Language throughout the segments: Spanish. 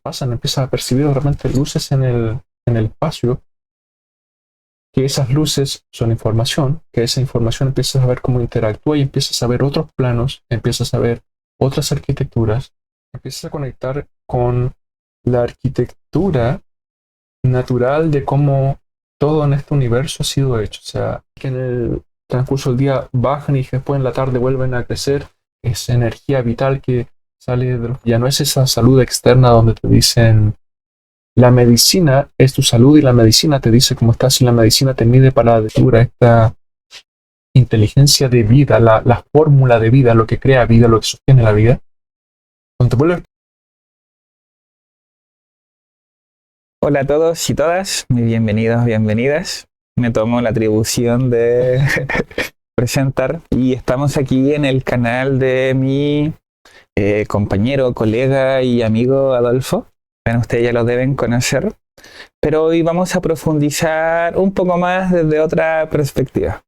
pasan, empiezas a percibir de repente luces en el espacio, que esas luces son información, que esa información empiezas a ver cómo interactúa y empiezas a ver otros planos, empiezas a ver otras arquitecturas, empiezas a conectar con la arquitectura natural de cómo todo en este universo ha sido hecho. O sea, que en el transcurso del día bajan y después en la tarde vuelven a crecer. Es energía vital que sale de ya no es esa salud externa donde te dicen la medicina es tu salud y la medicina te dice cómo estás y la medicina te mide para la lectura, esta inteligencia de vida, la fórmula de vida, lo que crea vida, lo que sostiene la vida. Cuando te vuelves. Hola a todos y todas, muy bienvenidos, bienvenidas. Me tomo la atribución de presentar y estamos aquí en el canal de mi compañero, colega y amigo Adolfo. Bueno, ustedes ya lo deben conocer, pero hoy vamos a profundizar un poco más desde otra perspectiva.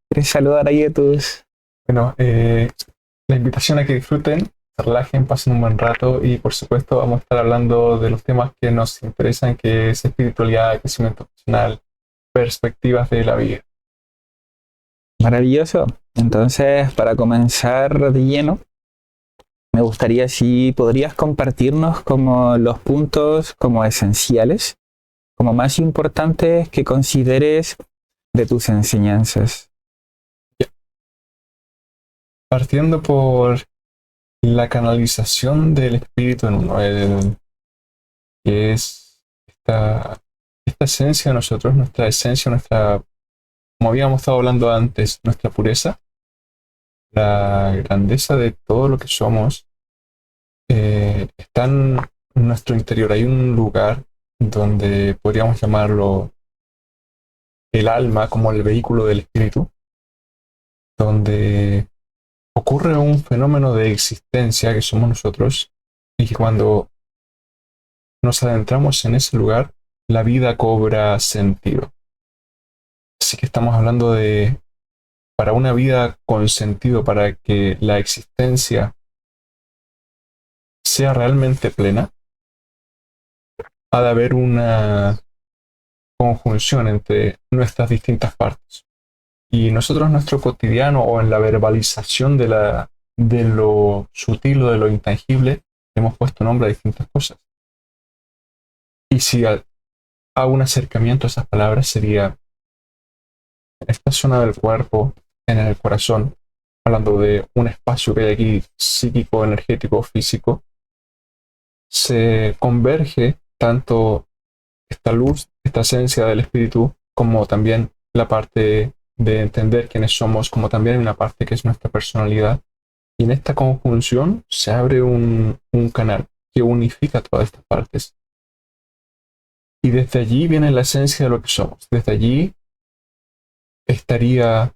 ¿Quieres saludar ahí a tus...? Bueno, la invitación a que disfruten, se relajen, pasen un buen rato y por supuesto vamos a estar hablando de los temas que nos interesan, que es espiritualidad, crecimiento personal, perspectivas de la vida. Maravilloso. Entonces, para comenzar de lleno, me gustaría si podrías compartirnos como los puntos como esenciales, como más importantes que consideres de tus enseñanzas. Partiendo por la canalización del espíritu en uno, que es esta esencia de nosotros, nuestra esencia, como habíamos estado hablando antes, nuestra pureza, la grandeza de todo lo que somos, está en nuestro interior. Hay un lugar donde podríamos llamarlo el alma, como el vehículo del espíritu, donde ocurre un fenómeno de existencia que somos nosotros y que cuando nos adentramos en ese lugar, la vida cobra sentido. Así que estamos hablando de, para una vida con sentido, para que la existencia sea realmente plena, ha de haber una conjunción entre nuestras distintas partes. Y nosotros en nuestro cotidiano o en la verbalización de lo sutil o de lo intangible, hemos puesto nombre a distintas cosas. Y si hago un acercamiento a esas palabras, sería en esta zona del cuerpo, en el corazón, hablando de un espacio que hay aquí psíquico, energético, físico, se converge tanto esta luz, esta esencia del espíritu, como también la parte de entender quiénes somos, como también una parte que es nuestra personalidad. Y en esta conjunción se abre un canal que unifica todas estas partes. Y desde allí viene la esencia de lo que somos. Desde allí estaría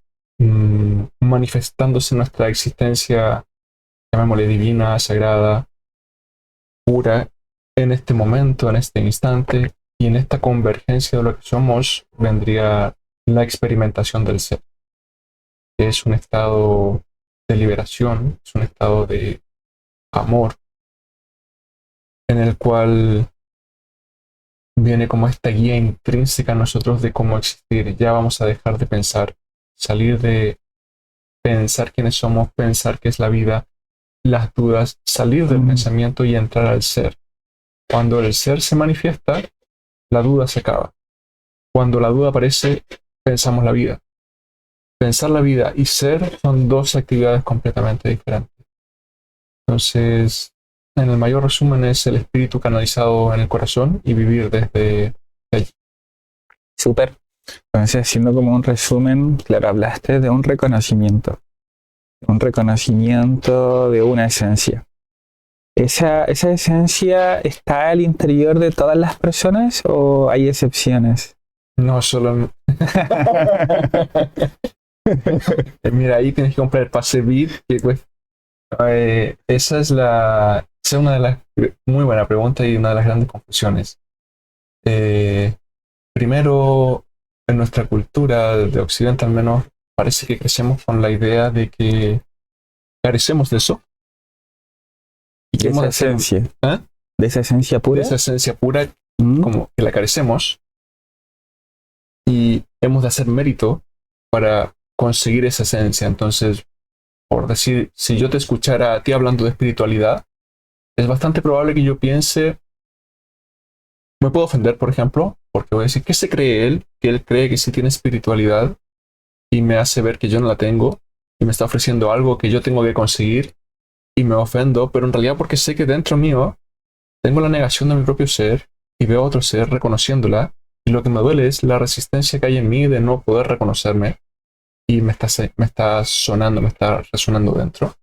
manifestándose nuestra existencia, llamémosle divina, sagrada, pura, en este momento, en este instante, y en esta convergencia de lo que somos vendría la experimentación del ser, que es un estado de liberación, es un estado de amor, en el cual viene como esta guía intrínseca a nosotros de cómo existir. Ya vamos a dejar de pensar, salir de pensar quiénes somos, pensar qué es la vida, las dudas, salir del pensamiento y entrar al ser. Cuando el ser se manifiesta, la duda se acaba. Cuando la duda aparece, pensamos la vida. Pensar la vida y ser son dos actividades completamente diferentes. Entonces, en el mayor resumen es el espíritu canalizado en el corazón y vivir desde allí. Súper. Entonces, haciendo como un resumen, claro, hablaste de un reconocimiento de una esencia. ¿Esa esencia está al interior de todas las personas o hay excepciones? No solo... Mira, ahí tienes que comprar el pase VIP, que cuesta. Esa es una de las... Muy buena pregunta y una de las grandes confusiones. Primero, en nuestra cultura de Occidente al menos, parece que crecemos con la idea de que carecemos de eso. Y ¿Y que hemos esa de hacer... esencia? ¿Ah? de esa esencia pura. De esa esencia pura, Mm. como que la carecemos y hemos de hacer mérito para conseguir esa esencia. Entonces, por decir, si yo te escuchara a ti hablando de espiritualidad, es bastante probable que yo piense, me puedo ofender, por ejemplo, porque voy a decir, ¿qué se cree él? Que él cree que sí tiene espiritualidad y me hace ver que yo no la tengo y me está ofreciendo algo que yo tengo que conseguir y me ofendo, pero en realidad porque sé que dentro mío tengo la negación de mi propio ser y veo a otro ser reconociéndola y lo que me duele es la resistencia que hay en mí de no poder reconocerme y me está sonando, me está resonando dentro.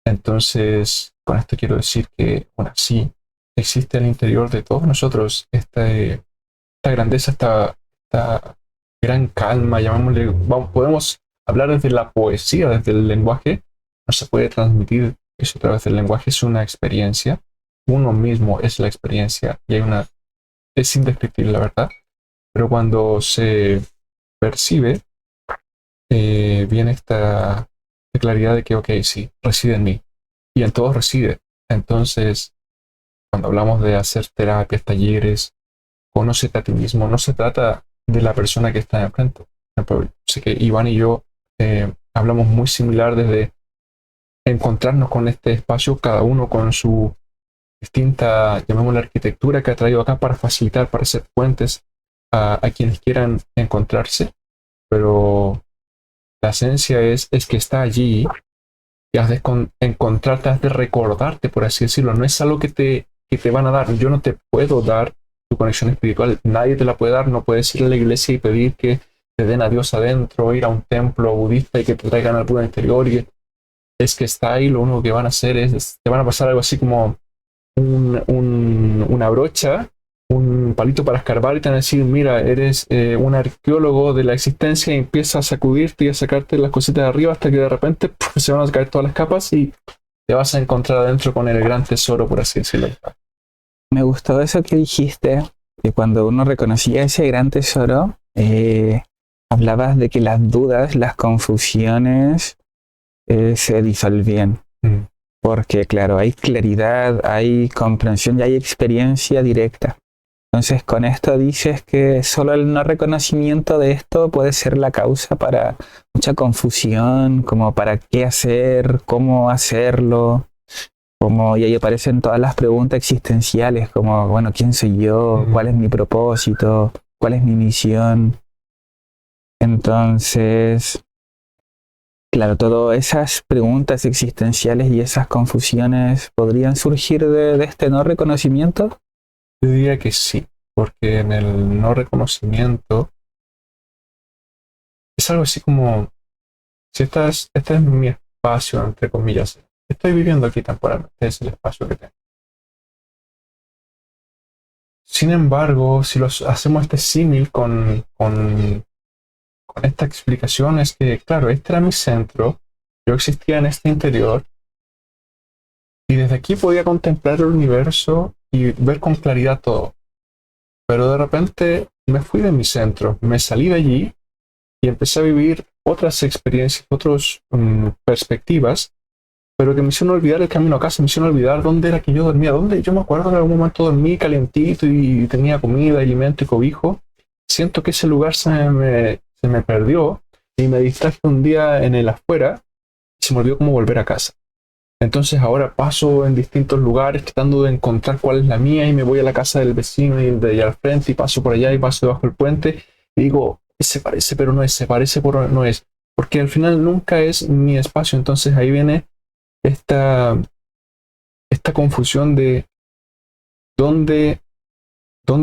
Entonces, con esto quiero decir que, bueno, sí, existe al interior de todos nosotros esta grandeza, esta gran calma, llamémosle, podemos hablar desde la poesía, desde el lenguaje, no se puede transmitir eso a través del lenguaje, es una experiencia, uno mismo es la experiencia y es indescriptible la verdad, pero cuando se percibe, viene esta claridad de que, ok, sí, reside en mí y en todos reside. Entonces, cuando hablamos de hacer terapias, talleres, conócete a ti mismo, no se trata de la persona que está enfrente. Por ejemplo, sé que Iván y yo hablamos muy similar desde encontrarnos con este espacio, cada uno con su distinta, llamémosla arquitectura que ha traído acá para facilitar, para ser puentes a quienes quieran encontrarse, pero la esencia es que está allí y has de encontrarte, has de recordarte, por así decirlo. No es algo que te van a dar. Yo no te puedo dar tu conexión espiritual. Nadie te la puede dar. No puedes ir a la iglesia y pedir que te den a Dios adentro, ir a un templo budista y que te traigan al Buda interior. Y es que está ahí, lo único que van a hacer te van a pasar algo así como una brocha, un palito para escarbar y te van a decir, mira, eres un arqueólogo de la existencia y empiezas a sacudirte y a sacarte las cositas de arriba hasta que de repente se van a caer todas las capas y te vas a encontrar adentro con el gran tesoro, por así decirlo. Me gustó eso que dijiste, que cuando uno reconocía ese gran tesoro, hablabas de que las dudas, las confusiones se disolvían. Mm. Porque claro, hay claridad, hay comprensión y hay experiencia directa. Entonces con esto dices que solo el no reconocimiento de esto puede ser la causa para mucha confusión, como para qué hacer, cómo hacerlo, y ahí aparecen todas las preguntas existenciales, como, bueno, ¿quién soy yo? ¿Cuál es mi propósito? ¿Cuál es mi misión? Entonces, claro, todas esas preguntas existenciales y esas confusiones podrían surgir de este no reconocimiento. Yo diría que sí, porque en el no reconocimiento es algo así como, si este es mi espacio, entre comillas, estoy viviendo aquí temporalmente, es el espacio que tengo. Sin embargo, si hacemos este símil con esta explicación, es que, claro, este era mi centro, yo existía en este interior, y desde aquí podía contemplar el universo y ver con claridad todo. Pero de repente me fui de mi centro, me salí de allí y empecé a vivir otras experiencias, otras perspectivas, pero que me hicieron olvidar el camino a casa, me hicieron olvidar dónde era que yo dormía, dónde yo me acuerdo en algún momento dormí calientito y tenía comida, alimento y cobijo. Siento que ese lugar se me perdió y me distraje un día en el afuera y se me olvidó cómo volver a casa. Entonces ahora paso en distintos lugares tratando de encontrar cuál es la mía y me voy a la casa del vecino y de allá al frente y paso por allá y paso debajo del puente y digo, se parece pero no es, se parece pero no es, porque al final nunca es mi espacio. Entonces ahí viene esta confusión de dónde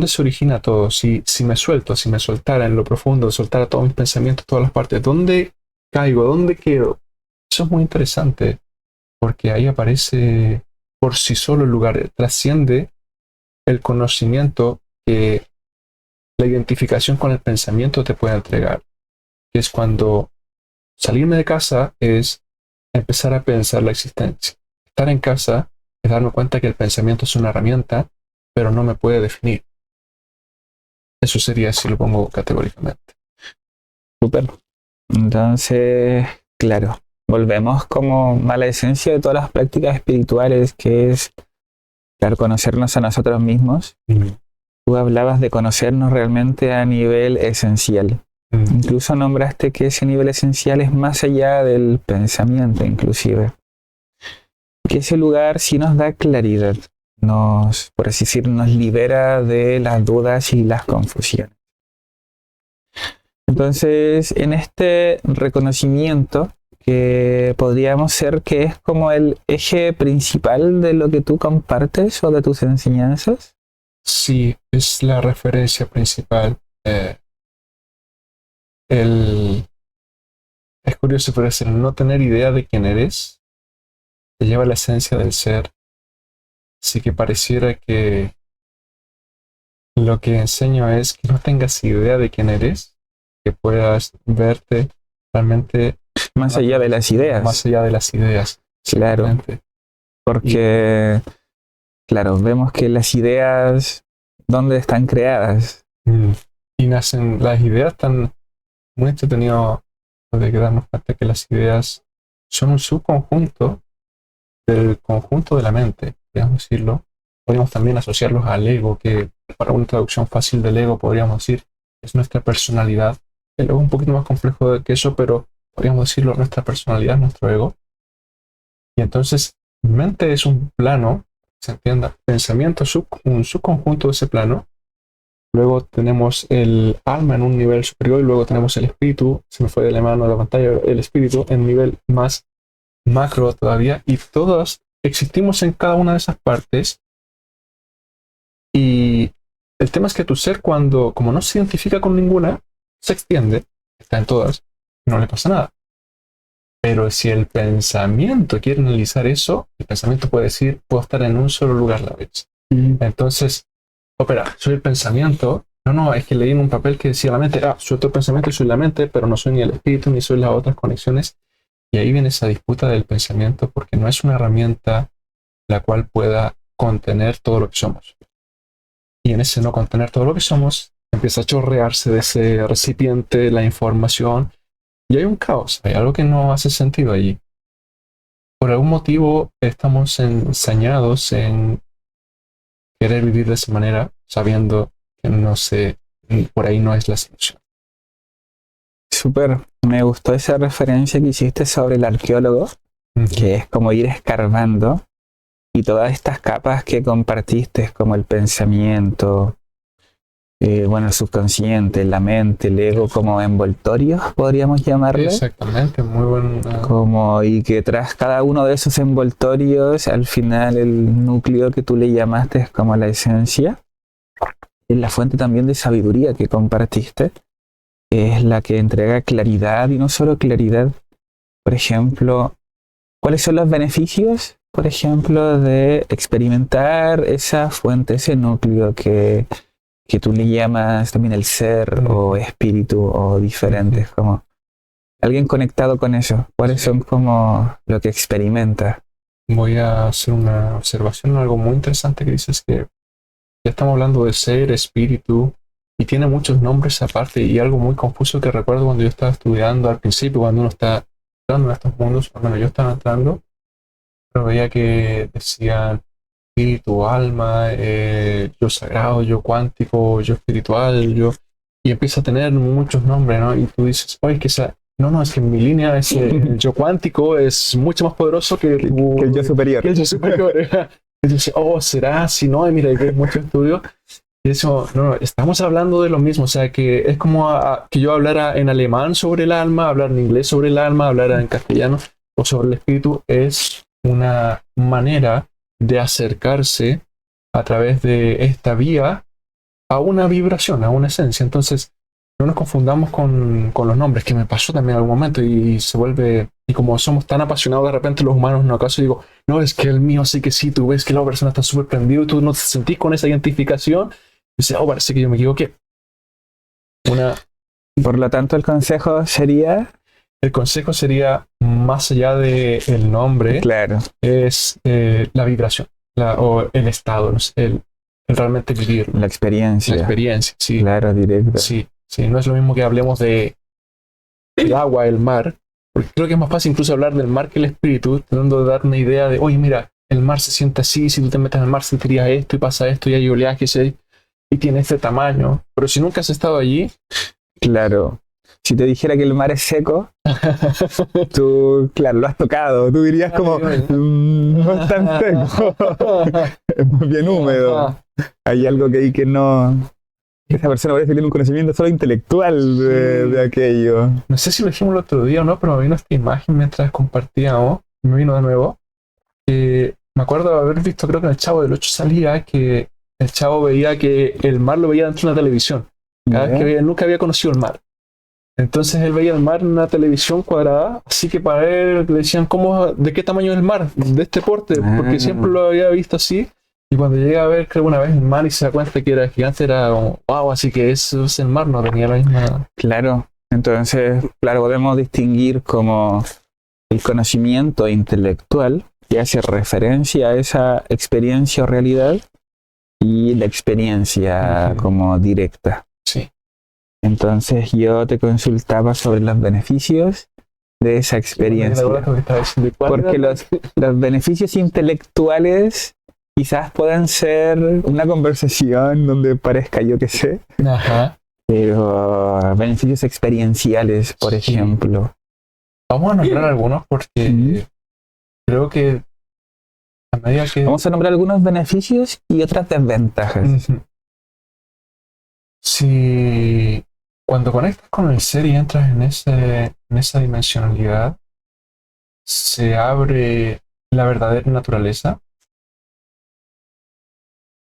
se origina todo. Si me suelto, si me soltara en lo profundo, soltara todos mis pensamientos, todas las partes, ¿dónde caigo? ¿Dónde quedo? Eso es muy interesante. Porque ahí aparece por sí solo el lugar, trasciende el conocimiento que la identificación con el pensamiento te puede entregar. Que es cuando salirme de casa es empezar a pensar la existencia. Estar en casa es darme cuenta que el pensamiento es una herramienta, pero no me puede definir. Eso sería si lo pongo categóricamente. Súper. Entonces, claro, volvemos como a la esencia de todas las prácticas espirituales, que es Claro, conocernos a nosotros mismos. Tú hablabas de conocernos realmente a nivel esencial. Incluso nombraste que ese nivel esencial es más allá del pensamiento, inclusive. Que ese lugar sí nos da claridad, por así decir, nos libera de las dudas y las confusiones. Entonces, en este reconocimiento, que podríamos ser que es como el eje principal de lo que tú compartes o de tus enseñanzas. Sí, es la referencia principal. Es curioso, pero es el no tener idea de quién eres, te lleva a la esencia del ser. Así que pareciera que lo que enseño es que no tengas idea de quién eres, que puedas verte realmente más allá de las ideas. Más allá de las ideas. Claro. Porque, claro, vemos que las ideas, ¿dónde están creadas? Y nacen, las ideas están muy entretenido de darnos cuenta que las ideas son un subconjunto del conjunto de la mente, podríamos decirlo. Podríamos también asociarlos al ego, que para una traducción fácil del ego podríamos decir es nuestra personalidad. El ego es un poquito más complejo que eso, pero podríamos decirlo, nuestra personalidad, nuestro ego. Y entonces, mente es un plano, se entienda, pensamiento es un subconjunto de ese plano. Luego tenemos el alma en un nivel superior y luego tenemos el espíritu, se me fue de la mano de la pantalla, el espíritu en nivel más macro todavía, y todos existimos en cada una de esas partes. Y el tema es que tu ser, como no se identifica con ninguna, se extiende, está en todas, no le pasa nada. Pero si el pensamiento quiere analizar eso, el pensamiento puede decir, puedo estar en un solo lugar a la vez. Entonces, espera, soy el pensamiento. No, es que leí en un papel que decía la mente, soy otro pensamiento y soy la mente, pero no soy ni el espíritu ni soy las otras conexiones. Y ahí viene esa disputa del pensamiento, porque no es una herramienta la cual pueda contener todo lo que somos. Y en ese no contener todo lo que somos, empieza a chorrearse de ese recipiente la información, y hay un caos, hay algo que no hace sentido allí. Por algún motivo estamos ensañados en querer vivir de esa manera, sabiendo que no sé, por ahí no es la solución. Súper, me gustó esa referencia que hiciste sobre el arqueólogo, que es como ir escarbando, y todas estas capas que compartiste, como el pensamiento, el subconsciente, la mente, el ego, como envoltorios, podríamos llamarlo. Exactamente, muy buen. Y que tras cada uno de esos envoltorios, al final el núcleo que tú le llamaste es como la esencia. Es la fuente también de sabiduría que compartiste. Es la que entrega claridad, y no solo claridad. Por ejemplo, ¿cuáles son los beneficios, por ejemplo, de experimentar esa fuente, ese núcleo que tú le llamas también el ser o espíritu o diferentes? Como alguien conectado con eso, ¿cuáles son como lo que experimenta? Voy a hacer una observación, algo muy interesante que dices, que ya estamos hablando de ser, espíritu, y tiene muchos nombres aparte, y algo muy confuso que recuerdo cuando yo estaba estudiando al principio, cuando uno está entrando en estos mundos, bueno, yo estaba entrando, pero veía que decían espíritu, alma, yo sagrado, yo cuántico, yo espiritual, y empieza a tener muchos nombres, ¿no? Y tú dices, oye, es que es que en mi línea el yo cuántico es mucho más poderoso que el yo superior. Que el yo superior. Y dices, ¿será? Si no, y mira, hay mucho estudio. Y eso, no, estamos hablando de lo mismo, o sea, que es como que yo hablara en alemán sobre el alma, hablar en inglés sobre el alma, hablar en castellano o sobre el espíritu, es una manera de acercarse a través de esta vía a una vibración, a una esencia. Entonces, no nos confundamos con los nombres, que me pasó también en algún momento y se vuelve, y como somos tan apasionados de repente los humanos, en acaso digo, no, es que el mío sí que sí, tú ves que la otra persona está súper prendido y tú no te sentís con esa identificación, y dices, parece que yo me equivoqué. Por lo tanto, el consejo sería... El consejo sería, más allá del nombre, claro, es la vibración, o el estado, el realmente vivir. La experiencia. La experiencia, sí. Claro, directo. Sí, no es lo mismo que hablemos de el agua, el mar, porque creo que es más fácil incluso hablar del mar que el espíritu, tratando de dar una idea de, oye, mira, el mar se siente así, si tú te metes en el mar sentirías esto y pasa esto y hay oleaje y tiene este tamaño. Pero si nunca has estado allí, Claro. Si te dijera que el mar es seco, tú, claro, lo has tocado. Tú dirías como, no es tan seco, es más bien húmedo. Hay algo que hay que no... Esa persona parece que tiene un conocimiento solo intelectual de aquello. No sé si lo dijimos el otro día o no, pero me vino esta imagen mientras compartíamos, me vino de nuevo. Me acuerdo de haber visto, creo que en el Chavo del 8 salía que el Chavo veía que el mar lo veía dentro de una televisión. Cada vez que veía, nunca había conocido el mar. Entonces él veía el mar en una televisión cuadrada, así que para él le decían, ¿de qué tamaño es el mar? De este porte, porque siempre lo había visto así. Y cuando llega a ver, creo una vez el mar y se da cuenta que era gigante, era como, wow, así que eso es el mar, no tenía la misma... Claro, entonces, claro, podemos distinguir como el conocimiento intelectual que hace referencia a esa experiencia o realidad y la experiencia como directa. Sí. Entonces yo te consultaba sobre los beneficios de esa experiencia. Porque los beneficios intelectuales quizás puedan ser una conversación donde parezca yo que sé. Ajá. Pero beneficios experienciales, por ejemplo. Vamos a nombrar algunos porque creo que a medida que... Vamos a nombrar algunos beneficios y otras desventajas. Si cuando conectas con el ser y entras en esa dimensionalidad, se abre la verdadera naturaleza.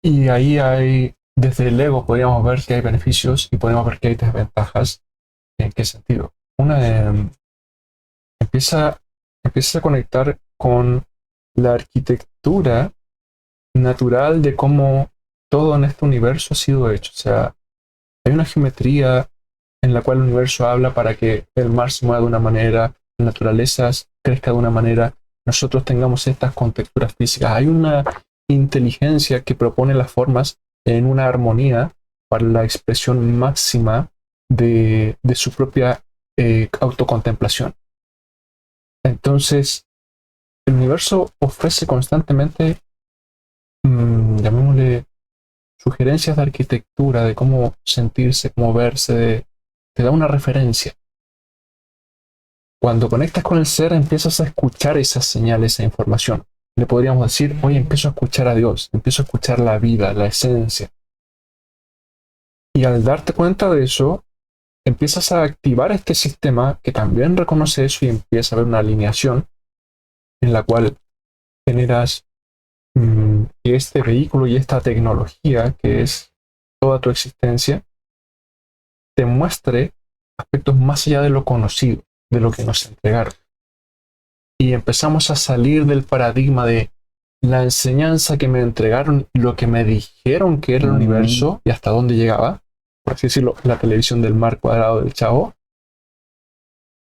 Y ahí hay, desde el ego podríamos ver que hay beneficios y podemos ver que hay desventajas. ¿En qué sentido? Empieza a conectar con la arquitectura natural de cómo todo en este universo ha sido hecho. O sea, hay una geometría en la cual el universo habla para que el mar se mueva de una manera, la naturaleza crezca de una manera, nosotros tengamos estas contexturas físicas. Hay una inteligencia que propone las formas en una armonía para la expresión máxima de su propia autocontemplación. Entonces, el universo ofrece constantemente, llamémosle, sugerencias de arquitectura, de cómo sentirse, cómo verse, te da una referencia. Cuando conectas con el ser, empiezas a escuchar esas señales, esa información. Le podríamos decir, oye, empiezo a escuchar a Dios, empiezo a escuchar la vida, la esencia. Y al darte cuenta de eso, empiezas a activar este sistema que también reconoce eso y empieza a haber una alineación en la cual generas que este vehículo y esta tecnología, que es toda tu existencia, te muestre aspectos más allá de lo conocido, de lo que nos entregaron. Y empezamos a salir del paradigma de la enseñanza que me entregaron, lo que me dijeron que era el universo y hasta dónde llegaba, por así decirlo, la televisión del mar cuadrado del Chavo,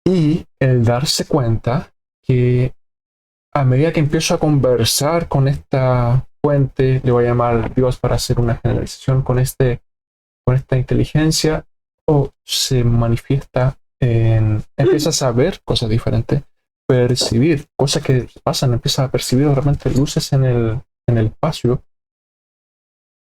y el darse cuenta que a medida que empiezo a conversar con esta fuente, le voy a llamar Dios para hacer una generalización, con esta inteligencia, o se manifiesta empiezas a ver cosas diferentes, percibir cosas que pasan, empiezas a percibir realmente luces en el espacio,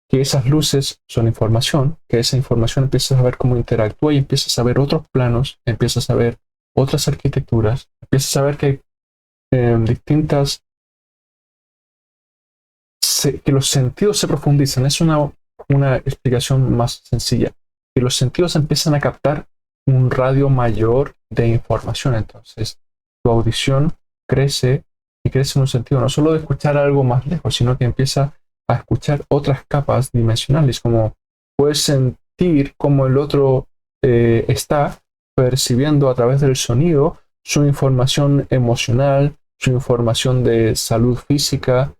que esas luces son información, que esa información empiezas a ver cómo interactúa y empiezas a ver otros planos, empiezas a ver otras arquitecturas, empiezas a ver que hay distintas, que los sentidos se profundizan. Es una explicación más sencilla, que los sentidos empiezan a captar un radio mayor de información. Entonces tu audición crece y crece en un sentido no solo de escuchar algo más lejos, sino que empieza a escuchar otras capas dimensionales, como puedes sentir cómo el otro está percibiendo a través del sonido su información emocional, su información de salud física,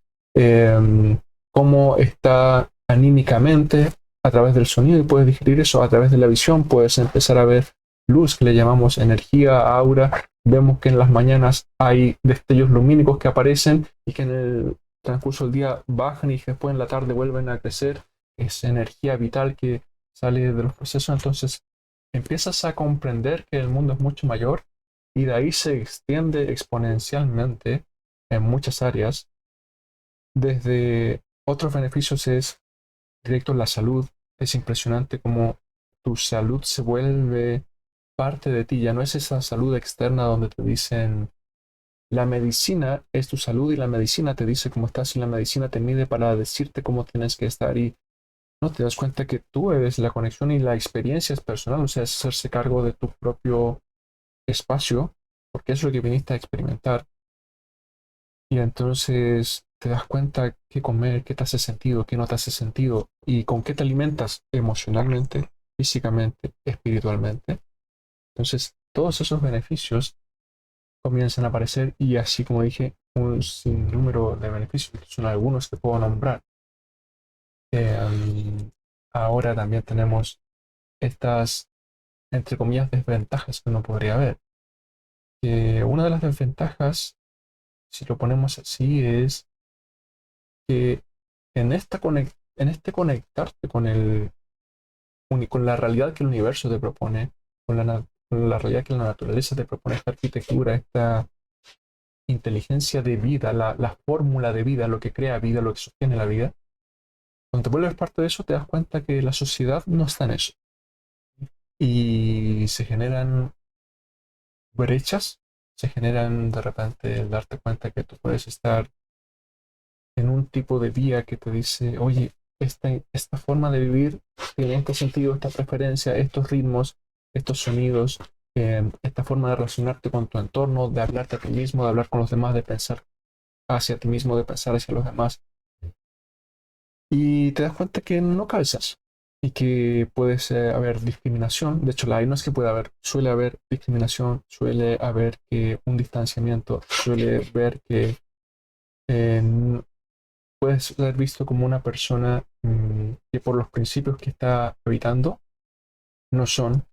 cómo está anímicamente a través del sonido, y puedes digerir eso a través de la visión. Puedes empezar a ver luz, que le llamamos energía, aura. Vemos que en las mañanas hay destellos lumínicos que aparecen y que en el transcurso del día bajan y después en la tarde vuelven a crecer. Es energía vital que sale de los procesos. Entonces empiezas a comprender que el mundo es mucho mayor y de ahí se extiende exponencialmente en muchas áreas Desde otros beneficios es directo en la salud. Es impresionante cómo tu salud se vuelve parte de ti. Ya no es esa salud externa donde te dicen la medicina es tu salud y la medicina te dice cómo estás y la medicina te mide para decirte cómo tienes que estar y no te das cuenta que tú eres la conexión y la experiencia es personal, o sea, es hacerse cargo de tu propio espacio, porque es lo que viniste a experimentar. Y entonces te das cuenta qué comer, qué te hace sentido, qué no te hace sentido y con qué te alimentas emocionalmente, físicamente, espiritualmente. Entonces, todos esos beneficios comienzan a aparecer y así como dije, un sinnúmero de beneficios, que son algunos que puedo nombrar. Eh, Ahora también tenemos estas, entre comillas, desventajas que uno podría ver. Que una de las desventajas, si lo ponemos así, es que en este conectarte con con la realidad que el universo te propone, con la realidad que la naturaleza te propone, esta arquitectura, esta inteligencia de vida, la fórmula de vida, lo que crea vida, lo que sostiene la vida, cuando te vuelves parte de eso, te das cuenta que la sociedad no está en eso. Y se generan brechas, se generan de repente el darte cuenta que tú puedes estar en un tipo de vía que te dice, oye, esta forma de vivir tiene este sentido, esta preferencia, estos ritmos, estos sonidos, esta forma de relacionarte con tu entorno, de hablarte a ti mismo, de hablar con los demás, de pensar hacia ti mismo, de pensar hacia los demás. Y te das cuenta que no calzas y que puede haber discriminación. De hecho, la hay no es que pueda haber, suele haber discriminación, suele haber que un distanciamiento, suele ver que eh, puedes ser visto como una persona que por los principios que está habitando no son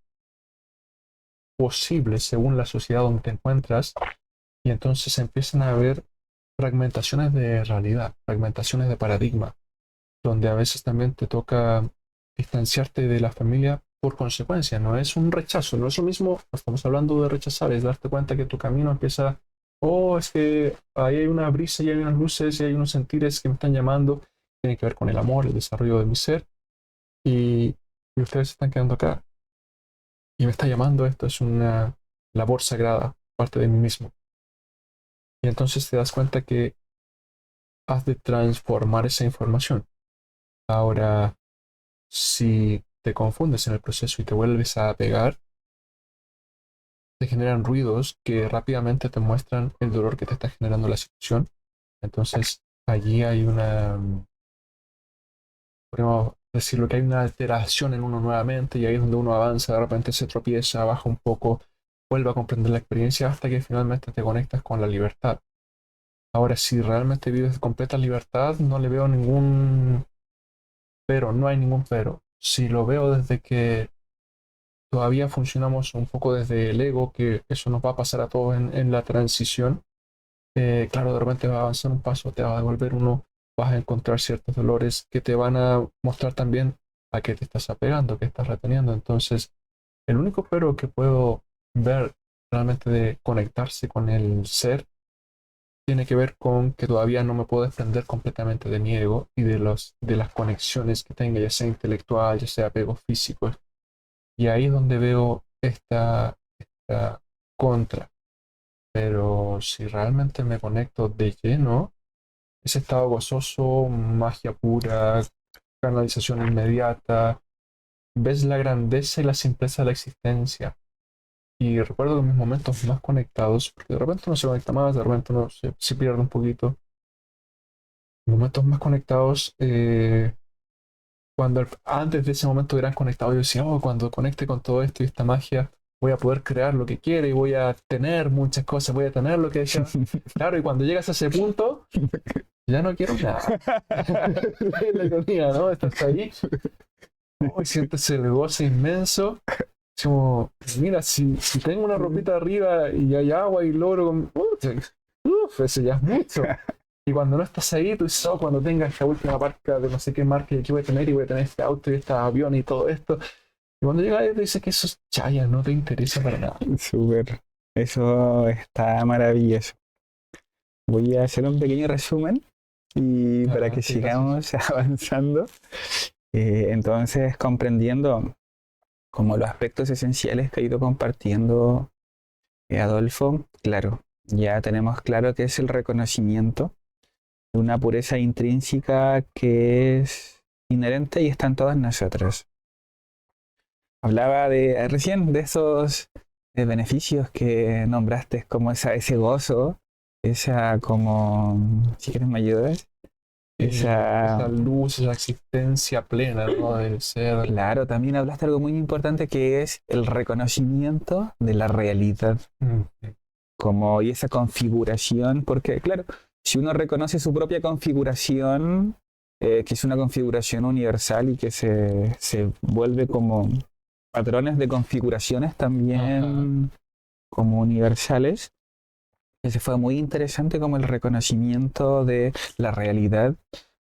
posibles según la sociedad donde te encuentras y entonces empiezan a haber fragmentaciones de realidad, fragmentaciones de paradigma, donde a veces también te toca distanciarte de la familia por consecuencia, no es un rechazo, no es lo mismo, no estamos hablando de rechazar, es darte cuenta que tu camino empieza, oh, es que ahí hay una brisa y hay unas luces y hay unos sentires que me están llamando, tienen que ver con el amor, el desarrollo de mi ser, y ustedes se están quedando acá, y me está llamando, esto es una labor sagrada, parte de mí mismo. Y entonces te das cuenta que has de transformar esa información. Ahora, si te confundes en el proceso y te vuelves a pegar, te generan ruidos que rápidamente te muestran el dolor que te está generando la situación. Entonces, allí hay podemos decirlo que hay una alteración en uno nuevamente y ahí es donde uno avanza, de repente se tropieza, baja un poco, vuelve a comprender la experiencia hasta que finalmente te conectas con la libertad. Ahora, si realmente vives completa libertad, no le veo ningún pero, no hay ningún pero. Si lo veo desde que todavía funcionamos un poco desde el ego, que eso nos va a pasar a todos en la transición. Claro, de repente vas a avanzar un paso, te va a devolver uno, vas a encontrar ciertos dolores que te van a mostrar también a qué te estás apegando, qué estás reteniendo. Entonces, el único pero que puedo ver realmente de conectarse con el ser tiene que ver con que todavía no me puedo desprender completamente de mi ego y de las conexiones que tenga, ya sea intelectual, ya sea apegos físicos. Y ahí es donde veo esta contra. Pero si realmente me conecto de lleno, ese estado gozoso, magia pura, canalización inmediata, ves la grandeza y la simpleza de la existencia. Y recuerdo que mis momentos más conectados, porque de repente uno se conecta más, de repente uno se pierde un poquito. Momentos más conectados, cuando antes de ese momento de gran conectado, yo decía, oh, cuando conecte con todo esto y esta magia, voy a poder crear lo que quiera y voy a tener muchas cosas, voy a tener lo que deseo. Claro, y cuando llegas a ese punto, ya no quiero nada. La ironía, ¿no? Estás ahí, oh, y sientes el goce inmenso. Es como, mira, si tengo una ropita arriba y hay agua y logro, eso ya es mucho. Y cuando no estás ahí, tú dices, oh, cuando tenga esta última marca de no sé qué marca que voy a tener y voy a tener este auto y este avión y todo esto. Y cuando llega ahí, te dice que eso es chaya, no te interesa para nada. Súper. Eso está maravilloso. Voy a hacer un pequeño resumen y para que Adelante, gracias. sigamos avanzando. Entonces, comprendiendo como los aspectos esenciales que ha ido compartiendo Adolfo, claro, ya tenemos claro que es el reconocimiento de una pureza intrínseca que es inherente y está en todas nosotras. Hablaba de recién de esos beneficios que nombraste, como ese gozo, esa como, si quieres me ayudas, Esa esa, luz, esa existencia plena, ¿no? Del ser. claro, también hablaste de algo muy importante que es el reconocimiento de la realidad, Mm, como y esa configuración, porque claro, si uno reconoce su propia configuración, que es una configuración universal y que se vuelve como patrones de configuraciones ajá. también como universales. Ese fue muy interesante como el reconocimiento de la realidad.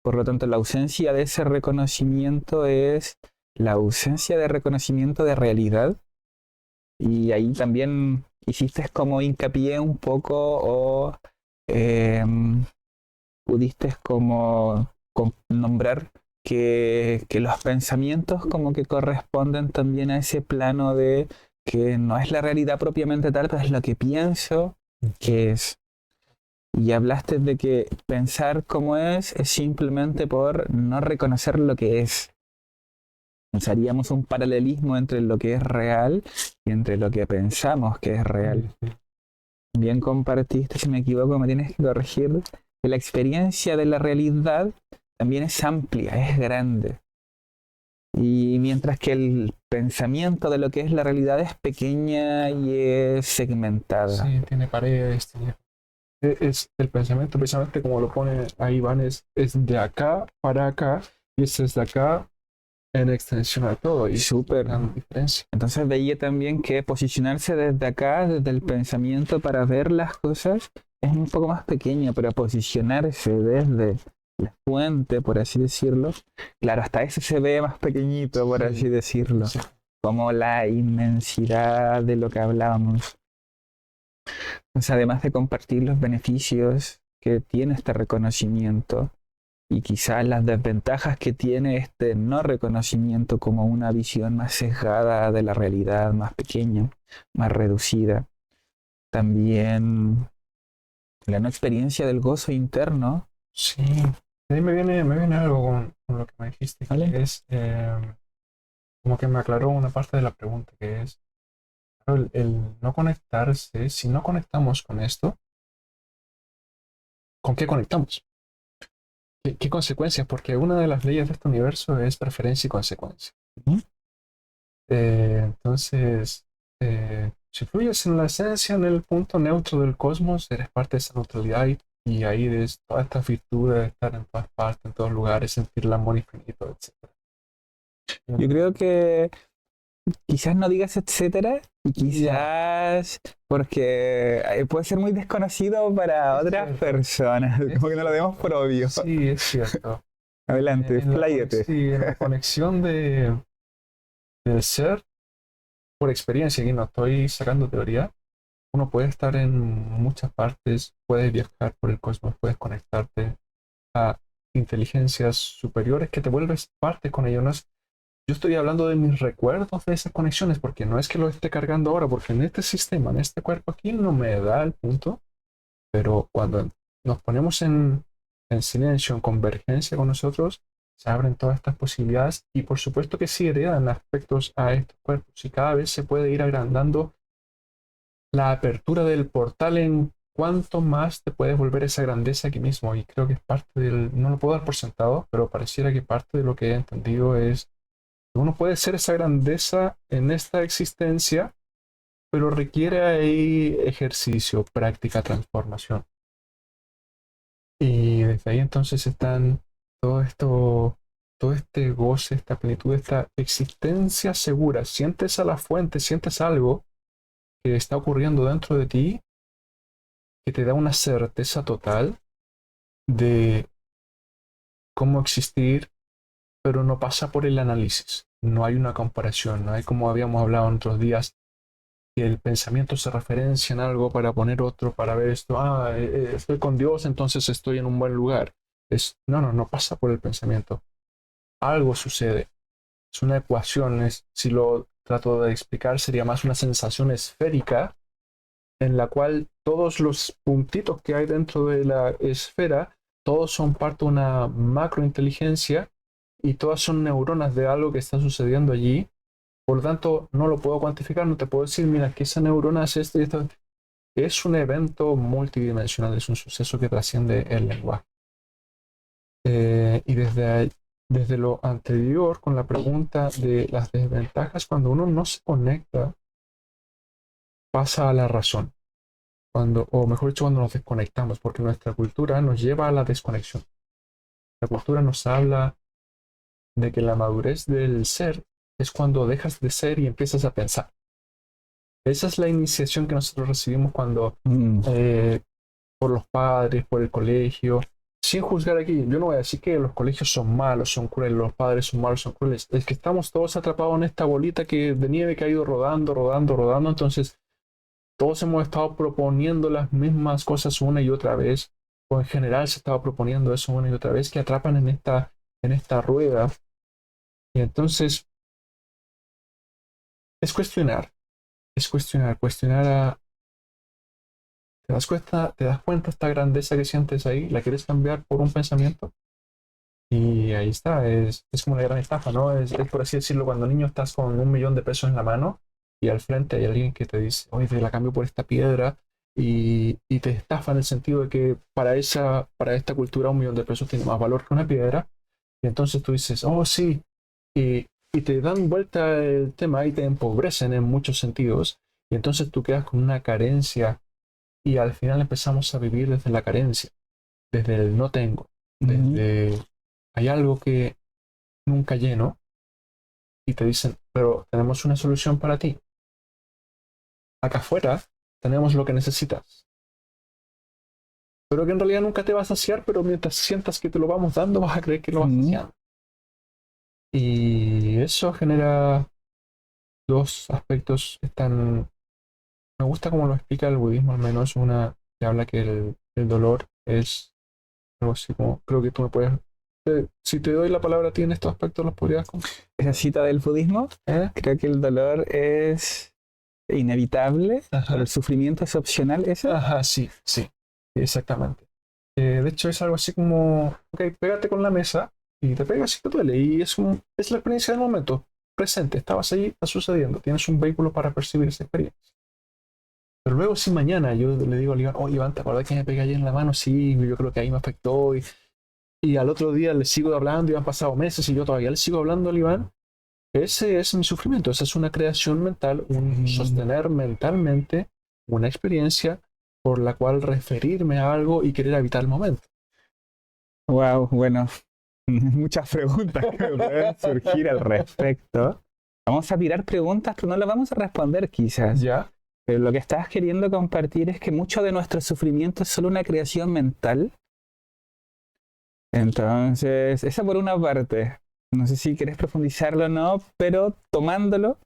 Por lo tanto, la ausencia de ese reconocimiento es la ausencia de reconocimiento de realidad. Y ahí también hiciste como hincapié un poco o eh, pudiste como nombrar que los pensamientos como que corresponden también a ese plano de que no es la realidad propiamente tal, pero es lo que pienso que es. Y hablaste de que pensar como es simplemente por no reconocer lo que es. Pensaríamos un paralelismo entre lo que es real y entre lo que pensamos que es real. Sí, sí. Bien compartiste, si me equivoco me tienes que corregir, que la experiencia de la realidad también es amplia, es grande. Y mientras que el pensamiento de lo que es la realidad es pequeña y es segmentada. Sí, tiene paredes, es el pensamiento, precisamente como lo pone ahí Iván, es de acá para acá, y es desde acá en extensión a todo, y es Súper. una gran diferencia. Entonces veía también que posicionarse desde acá, desde el pensamiento para ver las cosas, es un poco más pequeño, pero posicionarse desde la fuente, por así decirlo, claro, hasta eso se ve más pequeñito, por así Sí, decirlo, sí. como la inmensidad de lo que hablábamos. Entonces, además de compartir los beneficios que tiene este reconocimiento, y quizás las desventajas que tiene este no reconocimiento como una visión más sesgada de la realidad, más pequeña, más reducida. También la no experiencia del gozo interno, Sí. Ahí me viene algo con lo que me dijiste, ¿vale? que es como que me aclaró una parte de la pregunta, que es claro, el no conectarse. Si no conectamos con esto, ¿con qué conectamos? ¿Qué consecuencias? Porque una de las leyes de este universo es preferencia y consecuencia. ¿Mm? Entonces, si fluyes en la esencia, en el punto neutro del cosmos, eres parte de esa neutralidad y ahí es todas estas virtudes de estar en todas partes, en todos lugares, sentir el amor infinito, etc. Yo creo que quizás no digas etcétera y Ya, quizás porque puede ser muy desconocido para es otras cierto, personas, es como que no lo demos por cierto, obvio. sí, es cierto. Adelante, expláyate. Sí, en la conexión del ser, por experiencia, aquí no estoy sacando teoría, uno puede estar en muchas partes, puedes viajar por el cosmos, puedes conectarte a inteligencias superiores que te vuelves parte con ellos. No es- yo estoy hablando de mis recuerdos de esas conexiones, porque no es que lo esté cargando ahora, porque en este sistema, en este cuerpo aquí, no me da el punto, pero cuando nos ponemos en silencio, en convergencia con nosotros, se abren todas estas posibilidades y por supuesto que sí heredan aspectos a estos cuerpos y cada vez se puede ir agrandando la apertura del portal en cuánto más te puedes volver esa grandeza aquí mismo. Y creo que es parte del, no lo puedo dar por sentado, pero pareciera que parte de lo que he entendido es que uno puede ser esa grandeza en esta existencia, pero requiere ahí ejercicio, práctica, transformación. Y desde ahí entonces están todo esto, todo este goce, esta plenitud, esta existencia segura. Sientes a la fuente, sientes algo que está ocurriendo dentro de ti que te da una certeza total de cómo existir, pero no pasa por el análisis. No hay una comparación, no hay como habíamos hablado en otros días, que el pensamiento se referencia en algo para poner otro, para ver esto, estoy con Dios, entonces estoy en un buen lugar. No pasa por el pensamiento. Algo sucede. Es una ecuación, si lo trato de explicar, sería más una sensación esférica en la cual todos los puntitos que hay dentro de la esfera, todos son parte de una macrointeligencia y todas son neuronas de algo que está sucediendo allí. Por lo tanto, no lo puedo cuantificar, no te puedo decir, mira, que esa neurona es esto y esto. Es un evento multidimensional, es un suceso que trasciende el lenguaje. Y desde lo anterior, con la pregunta de las desventajas, cuando uno no se conecta, pasa a la razón. O mejor dicho, cuando nos desconectamos, porque nuestra cultura nos lleva a la desconexión. La cultura nos habla de que la madurez del ser es cuando dejas de ser y empiezas a pensar. Esa es la iniciación que nosotros recibimos cuando por los padres, por el colegio, sin juzgar aquí. Yo no voy a decir que los colegios son malos, son crueles, los padres son malos, son crueles. Es que estamos todos atrapados en esta bolita de nieve que ha ido rodando, rodando, rodando. Entonces, todos hemos estado proponiendo las mismas cosas una y otra vez, o en general se estaba proponiendo eso una y otra vez, que atrapan en esta rueda. Y entonces, es cuestionar, cuestionar a... ¿Te das cuenta esta grandeza que sientes ahí? ¿La quieres cambiar por un pensamiento? Y ahí está, es como una gran estafa, ¿no? Es por así decirlo, cuando niño estás con 1 millón de pesos en la mano y al frente hay alguien que te dice, oye, te la cambio por esta piedra y te estafa en el sentido de que para esta cultura 1 millón de pesos tiene más valor que una piedra. Y entonces tú dices, oh, sí, y te dan vuelta el tema y te empobrecen en muchos sentidos. Y entonces tú quedas con una carencia y al final empezamos a vivir desde la carencia, desde el no tengo, desde hay algo que nunca lleno y te dicen, pero tenemos una solución para ti. Acá afuera tenemos lo que necesitas, pero que en realidad nunca te va a saciar, pero mientras sientas que te lo vamos dando, vas a creer que lo vas saciando. Y eso genera dos aspectos que están... Me gusta cómo lo explica el budismo, al menos una que habla que el dolor es algo así como, creo que tú me puedes... si te doy la palabra a ti en estos aspectos, ¿los podrías... Esa cita del budismo, creo que el dolor es inevitable, pero el sufrimiento es opcional, ¿eso? Ajá, sí, exactamente. De hecho es algo así como, ok, pégate con la mesa y te pegas y te duele. Y es la experiencia del momento presente, estabas ahí, está sucediendo, tienes un vehículo para percibir esa experiencia. Pero luego si mañana yo le digo al Iván, oye Iván, ¿te acuerdas que me pegué ayer en la mano? Sí, yo creo que ahí me afectó. Y al otro día le sigo hablando y han pasado meses y yo todavía le sigo hablando al Iván. Ese es mi sufrimiento, esa es una creación mental, un sostener mentalmente una experiencia por la cual referirme a algo y querer evitar el momento. Wow, bueno, muchas preguntas que pueden surgir al respecto. Vamos a tirar preguntas, pero no las vamos a responder quizás. ¿Ya? Pero lo que estás queriendo compartir es que mucho de nuestro sufrimiento es solo una creación mental. Entonces, esa por una parte. No sé si quieres profundizarlo o no, pero tomándolo,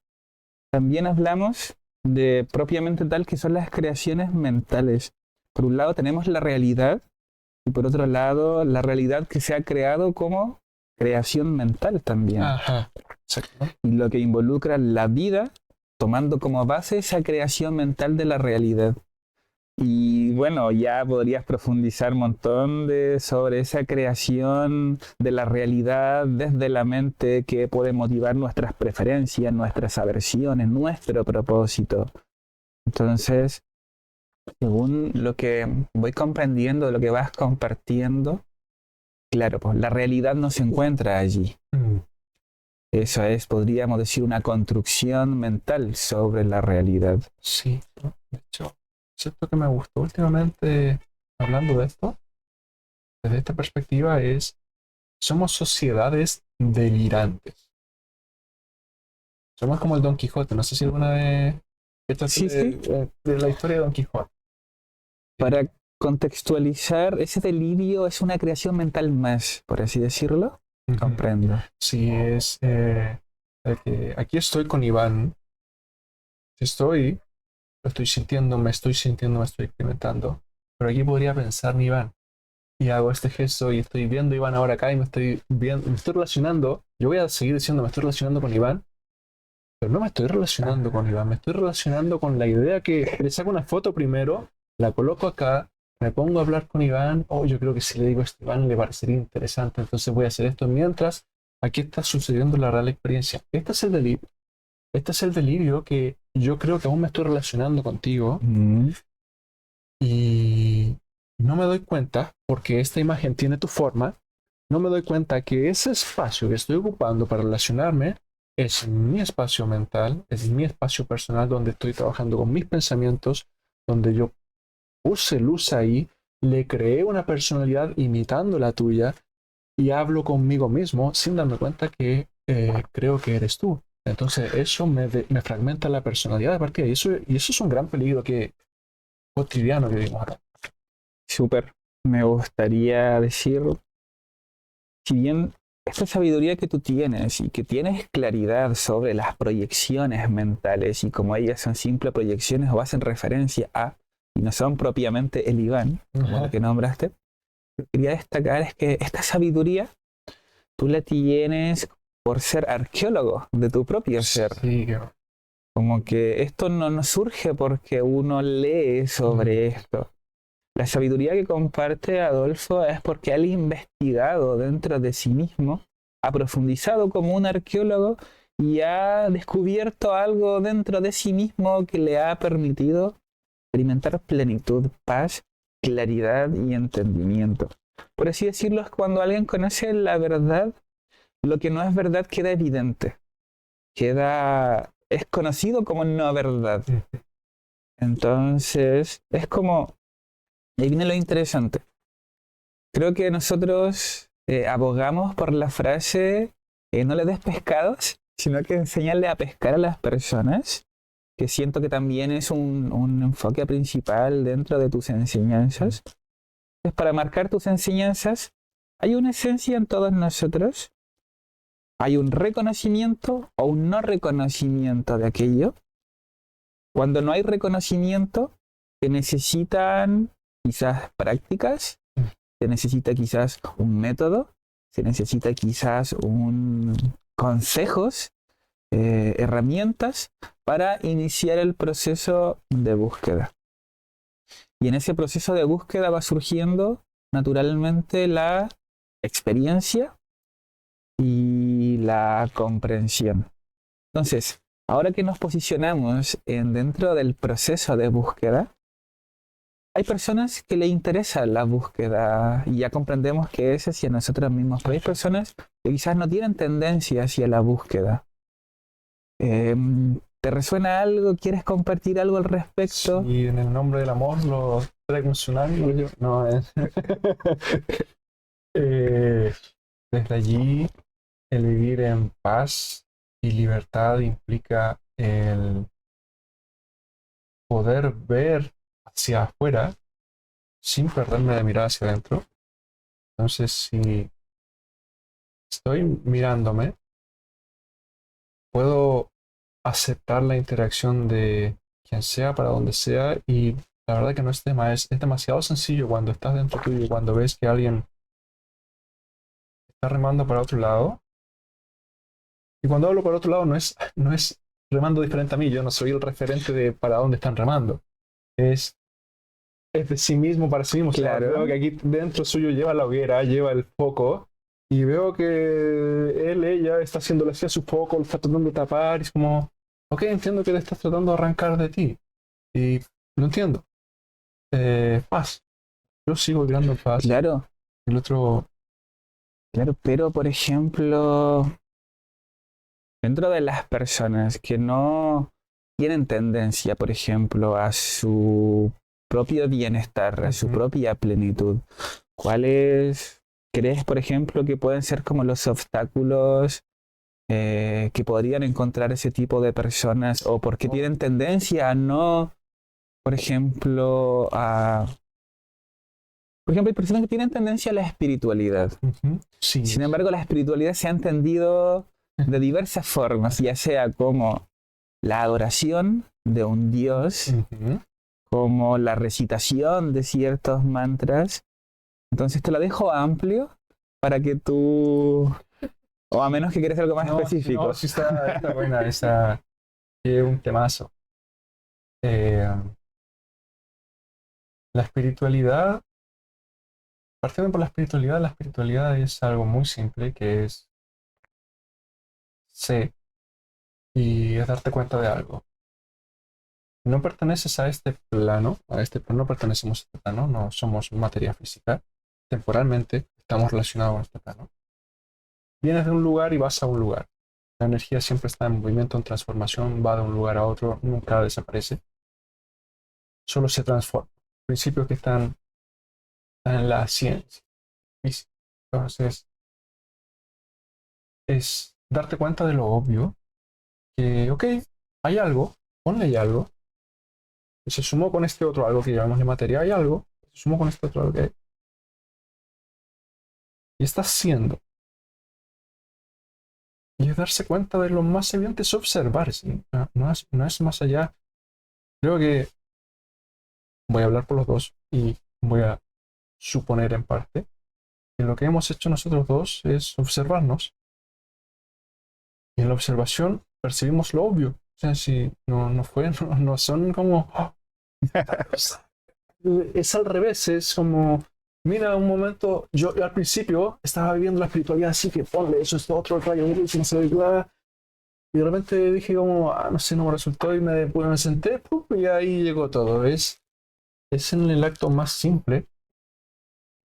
también hablamos de propiamente tal que son las creaciones mentales. Por un lado tenemos la realidad y por otro lado la realidad que se ha creado como creación mental también. Ajá, exacto. Y lo que involucra la vida tomando como base esa creación mental de la realidad. Y bueno, ya podrías profundizar un montón sobre esa creación de la realidad desde la mente que puede motivar nuestras preferencias, nuestras aversiones, nuestro propósito. Entonces, según lo que voy comprendiendo, lo que vas compartiendo, claro, pues la realidad no se encuentra allí. Eso es, podríamos decir, una construcción mental sobre la realidad. Sí, de hecho, esto que me gustó últimamente hablando de esto, desde esta perspectiva, somos sociedades delirantes. Somos como el Don Quijote, no sé si alguna vez... Sí. De la historia de Don Quijote. Para contextualizar, ese delirio es una creación mental más, por así decirlo. Comprendo. Sí, es que aquí estoy con Iván. Lo estoy sintiendo, me estoy experimentando. Pero aquí podría pensar Iván. y hago este gesto y estoy viendo a Iván ahora acá y me estoy viendo, me estoy relacionando. Yo voy a seguir diciendo me estoy relacionando con Iván, pero no me estoy relacionando con Iván, me estoy relacionando con la idea que le saco una foto primero, la coloco acá, me pongo a hablar con Iván. Oh, yo creo que si le digo esto a Iván le parecería interesante, entonces voy a hacer esto mientras aquí está sucediendo la real experiencia. Este es el delirio. Este es el delirio que yo creo que aún me estoy relacionando contigo y no me doy cuenta, porque esta imagen tiene tu forma, no me doy cuenta que ese espacio que estoy ocupando para relacionarme es mi espacio mental, es mi espacio personal donde estoy trabajando con mis pensamientos, donde yo puse luz ahí, le creé una personalidad imitando la tuya y hablo conmigo mismo sin darme cuenta que creo que eres tú. Entonces eso me fragmenta la personalidad de partida y eso es un gran peligro que cotidiano que vivimos acá. Súper. Me gustaría decir, si bien esta sabiduría que tú tienes y que tienes claridad sobre las proyecciones mentales y como ellas son simples proyecciones o hacen referencia a, y no son propiamente el Iván, como lo que nombraste, lo que quería destacar es que esta sabiduría tú la tienes por ser arqueólogo de tu propio ser. Sí, Como que esto no surge porque uno lee sobre esto. La sabiduría que comparte Adolfo es porque él ha investigado dentro de sí mismo, ha profundizado como un arqueólogo y ha descubierto algo dentro de sí mismo que le ha permitido experimentar plenitud, paz, claridad y entendimiento. Por así decirlo, es cuando alguien conoce la verdad, lo que no es verdad queda evidente, es conocido como no verdad. Entonces, es como, ahí viene lo interesante. Creo que nosotros abogamos por la frase, no le des pescados, sino que enséñale a pescar a las personas, que siento que también es un enfoque principal dentro de tus enseñanzas. Entonces, para marcar tus enseñanzas, hay una esencia en todos nosotros, hay un reconocimiento o un no reconocimiento de aquello. Cuando no hay reconocimiento, se necesitan quizás prácticas, se necesita quizás un método, se necesita quizás consejos, herramientas para iniciar el proceso de búsqueda. Y en ese proceso de búsqueda va surgiendo naturalmente la experiencia y la comprensión. Entonces, ahora que nos posicionamos dentro del proceso de búsqueda, hay personas que le interesa la búsqueda y ya comprendemos que es hacia nosotros mismos, pero hay personas que quizás no tienen tendencia hacia la búsqueda. ¿Te resuena algo? ¿Quieres compartir algo al respecto? Y en el nombre del amor lo trae un tsunami. No, desde allí, el vivir en paz y libertad implica el poder ver hacia afuera sin perderme de mirar hacia adentro. Entonces, si estoy mirándome, puedo aceptar la interacción de quien sea para donde sea y la verdad que no es tema, es demasiado sencillo cuando estás dentro tuyo y cuando ves que alguien está remando para otro lado. Y cuando hablo para otro lado no es remando diferente a mí, yo no soy el referente de para dónde están remando. Es de sí mismo para sí mismo. Claro. O sea, veo que aquí dentro suyo lleva la hoguera, lleva el foco, y veo que ella está haciéndole así a su foco, lo está tratando de tapar, y es como, ok, entiendo que le estás tratando de arrancar de ti. Y lo entiendo. Paz. Yo sigo vibrando en paz. Claro. El otro. Claro, pero por ejemplo, dentro de las personas que no tienen tendencia, por ejemplo, a su propio bienestar, a su propia plenitud, ¿cuáles crees, por ejemplo, que pueden ser como los obstáculos que podrían encontrar ese tipo de personas? ¿O por qué tienen tendencia a no, por ejemplo, hay personas que tienen tendencia a la espiritualidad. Sí. Sin embargo, la espiritualidad se ha entendido de diversas formas, ya sea como la adoración de un dios, como la recitación de ciertos mantras, Entonces te lo dejo amplio para que tú, o a menos que quieras algo más específico. No, sí está buena, esa es un temazo. Eh, la espiritualidad, partiendo por la espiritualidad es algo muy simple que es sé y es darte cuenta de algo. No perteneces a este plano, no pertenecemos a este plano, no somos materia física. Temporalmente estamos relacionados con este plano. Vienes de un lugar y vas a un lugar. La energía siempre está en movimiento, en transformación, va de un lugar a otro, nunca desaparece, solo se transforma. Principios que están en la ciencia física. Entonces, es darte cuenta de lo obvio, que, ok, hay algo, ponle ahí algo, y se sumó con este otro algo que llamamos de materia, hay algo, se sumó con este otro algo que hay, y está siendo. Y es darse cuenta de lo más evidente, es observar, ¿sí? No es más allá. Creo que voy a hablar por los dos y voy a suponer en parte que lo que hemos hecho nosotros dos es observarnos. Y en la observación percibimos lo obvio. O sea, si no fue, no son como... ¡oh! Es al revés, es como... Mira, un momento, yo al principio estaba viviendo la espiritualidad así que ponle eso, esto, otro rayo, no sé, bla, y de repente dije como, no sé, no me resultó y me senté, ¡pum! Y ahí llegó todo. Es en el acto más simple,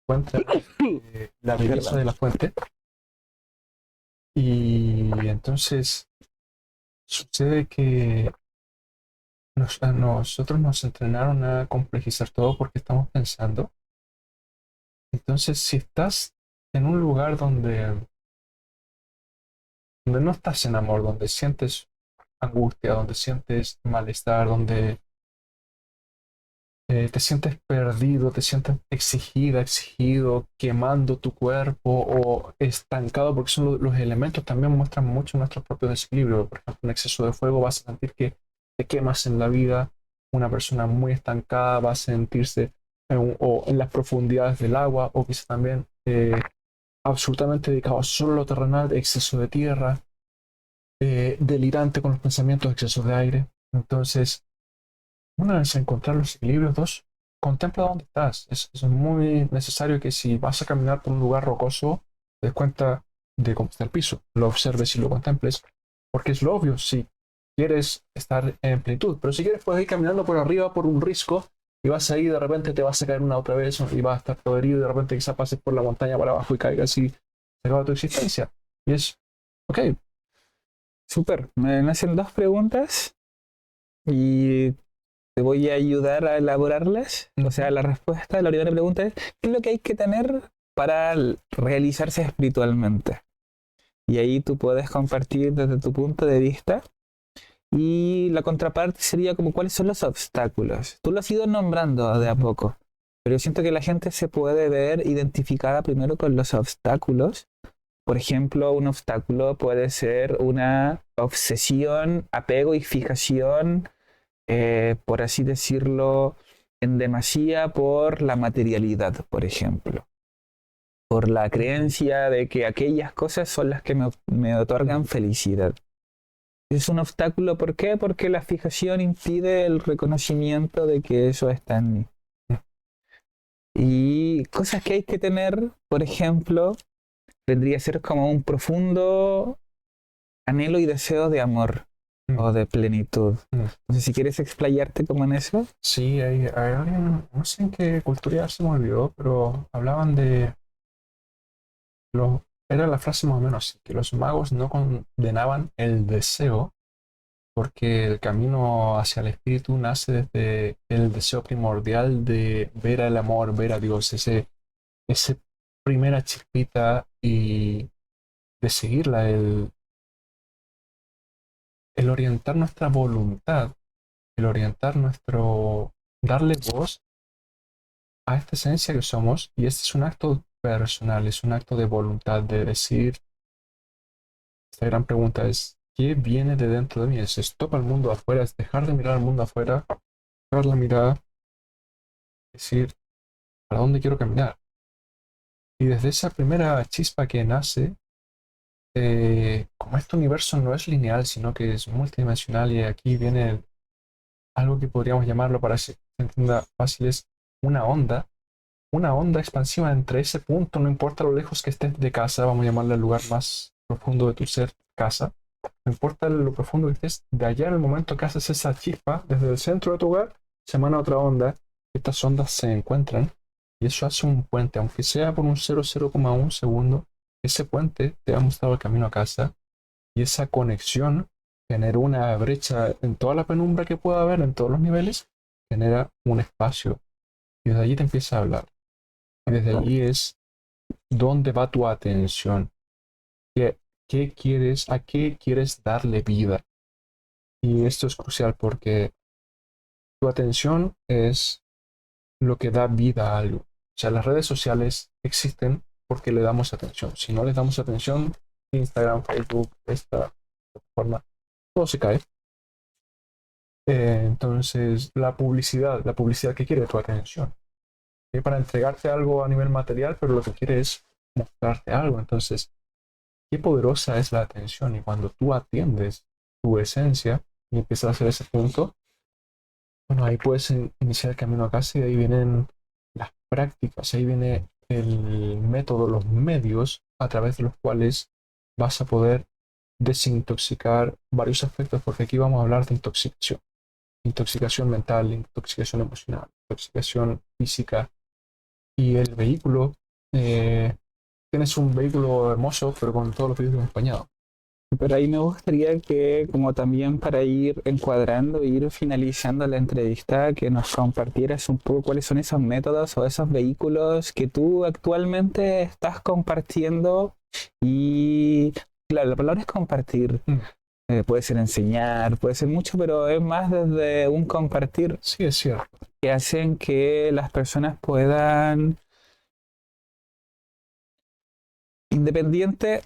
encuentra la belleza de la fuente. Y entonces sucede que a nosotros nos entrenaron a complejizar todo porque estamos pensando. Entonces, si estás en un lugar donde no estás en amor, donde sientes angustia, donde sientes malestar, donde te sientes perdido, te sientes exigida, exigido, quemando tu cuerpo o estancado, porque son los elementos también muestran mucho nuestro propio desequilibrio. Por ejemplo, un exceso de fuego vas a sentir que te quemas en la vida. Una persona muy estancada va a sentirse o en las profundidades del agua, o quizá también absolutamente dedicado a solo lo terrenal, exceso de tierra, delirante con los pensamientos, exceso de aire. Entonces, una vez encontrar los equilibrios, dos, contempla dónde estás. Es muy necesario que si vas a caminar por un lugar rocoso, te des cuenta de cómo está el piso, lo observes y lo contemples, porque es lo obvio si quieres estar en plenitud. Pero si quieres, puedes ir caminando por arriba por un risco y vas ahí, de repente te vas a caer una otra vez y vas a estar todo herido y de repente quizás pases por la montaña para abajo y caigas y se acaba tu existencia. Y es, ok, Súper. Me nacen dos preguntas y te voy a ayudar a elaborarlas. O sea, la respuesta, la primera pregunta es, ¿qué es lo que hay que tener para realizarse espiritualmente? Y ahí tú puedes compartir desde tu punto de vista. Y la contraparte sería como cuáles son los obstáculos. Tú lo has ido nombrando de a poco, pero yo siento que la gente se puede ver identificada primero con los obstáculos. Por ejemplo, un obstáculo puede ser una obsesión, apego y fijación, por así decirlo, en demasía por la materialidad, por ejemplo. Por la creencia de que aquellas cosas son las que me otorgan felicidad. Es un obstáculo, ¿por qué? Porque la fijación impide el reconocimiento de que eso está en mí. Y cosas que hay que tener, por ejemplo, vendría a ser como un profundo anhelo y deseo de amor o de plenitud. Entonces, si quieres explayarte como en eso. Sí, hay alguien, no sé en qué cultura ya se me olvidó, pero hablaban de era la frase más o menos así, que los magos no condenaban el deseo, porque el camino hacia el espíritu nace desde el deseo primordial de ver al amor, ver a Dios, ese primera chispita y de seguirla, el orientar nuestra voluntad, el orientar darle voz a esta esencia que somos, y este es un acto personal, es un acto de voluntad, de decir, esta gran pregunta es, ¿qué viene de dentro de mí? Es stop al mundo afuera, es dejar de mirar al mundo afuera, dejar la mirada, decir, ¿para dónde quiero caminar? Y desde esa primera chispa que nace, como este universo no es lineal, sino que es multidimensional, y aquí viene algo que podríamos llamarlo, para que se entienda fácil, es una onda, una onda expansiva entre ese punto, no importa lo lejos que estés de casa, vamos a llamarle el lugar más profundo de tu ser, casa, no importa lo profundo que estés, de allá en el momento que haces esa chispa, desde el centro de tu hogar, se emana otra onda, estas ondas se encuentran, y eso hace un puente, aunque sea por un 0,01 segundo, ese puente te ha mostrado el camino a casa, y esa conexión genera una brecha en toda la penumbra que pueda haber en todos los niveles, genera un espacio, y desde allí te empieza a hablar. Y desde allí es dónde va tu atención, qué quieres, a qué quieres darle vida. Y esto es crucial porque tu atención es lo que da vida a algo. O sea, las redes sociales existen porque le damos atención. Si no le damos atención, Instagram, Facebook, esta plataforma, todo se cae. Entonces, la publicidad que quiere tu atención. Para entregarte algo a nivel material, pero lo que quiere es mostrarte algo. Entonces, qué poderosa es la atención. Y cuando tú atiendes tu esencia y empiezas a hacer ese punto, bueno, ahí puedes iniciar el camino a casa, y de ahí vienen las prácticas, ahí viene el método, los medios a través de los cuales vas a poder desintoxicar varios aspectos, porque aquí vamos a hablar de intoxicación. Intoxicación mental, intoxicación emocional, intoxicación física. Y el vehículo, tienes un vehículo hermoso, pero con todos los vehículos empañados. Pero ahí me gustaría que, como también para ir encuadrando, ir finalizando la entrevista, que nos compartieras un poco cuáles son esos métodos o esos vehículos que tú actualmente estás compartiendo. Y claro, la palabra es compartir. Puede ser enseñar, puede ser mucho, pero es más desde un compartir. Sí, es cierto. Que hacen que las personas puedan, independiente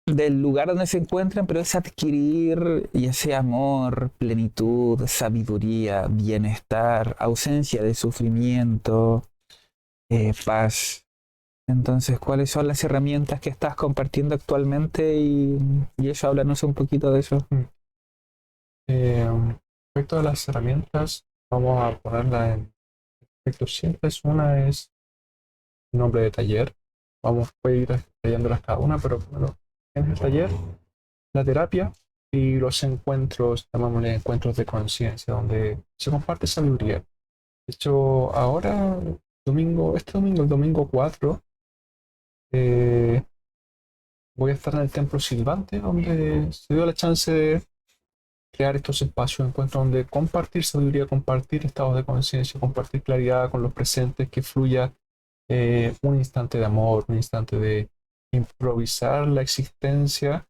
del lugar donde se encuentran, pero es adquirir ya sea amor, plenitud, sabiduría, bienestar, ausencia de sufrimiento, paz. Entonces, ¿cuáles son las herramientas que estás compartiendo actualmente? Y eso, háblanos un poquito de eso. Respecto a las herramientas, vamos a ponerla en aspectos simples. Una es el nombre de taller. Vamos a ir leyéndolas cada una, pero primero tienes el taller, la terapia y los encuentros, llamámosle encuentros de conciencia, donde se comparte sabiduría. De hecho, ahora, este domingo, el domingo 4, voy a estar en el Templo Silvante, donde se dio la chance de crear estos espacios de encuentro donde compartir sabiduría, compartir estados de conciencia, compartir claridad con los presentes, que fluya un instante de amor, un instante de improvisar la existencia,